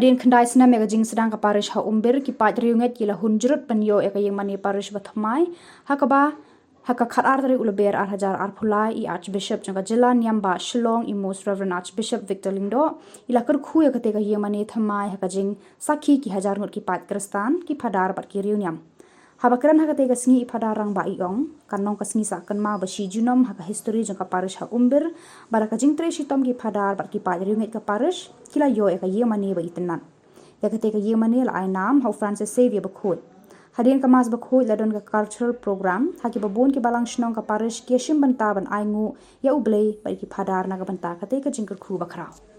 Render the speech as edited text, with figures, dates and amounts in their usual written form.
Hadien kendai snem eka jingsdang ka Parish ha Umbir ki paidriewngeit ki lahun jrut penyo eka Iingmane Parish BaThymmai ha kaba ha ka khatar dari lber hajar Phulai I Archbishop jylaniambah Shillong I Most Reverend Archbishop Victor Lyngdoh I la Kyrkhu eka teka Iingmane thymmai ha ka jingsakhi ki hajar ngut ki khristan ki phadar bat ki riewniam. Habakran ha ka teka sngi I phadar rang ba iong kanong ka sngi sa kan ma ba shi junom ha ka history jong ka Parish ha Umbir bara ka jingtre shitom ki phadar bat ki paidriewngeit ka Parish kila yo eka Iingmane ba itenan. Ya ka teka Iingmane la ai nam ha Francis Xavier bakhut. Hadien ka mas bakhut la don ka cultural program ha ki babon ki balang shnong ka Parish ki shim banta ban ai ngu ya ublei ba ki phadar na ka banta ka teka jingkru bakrao.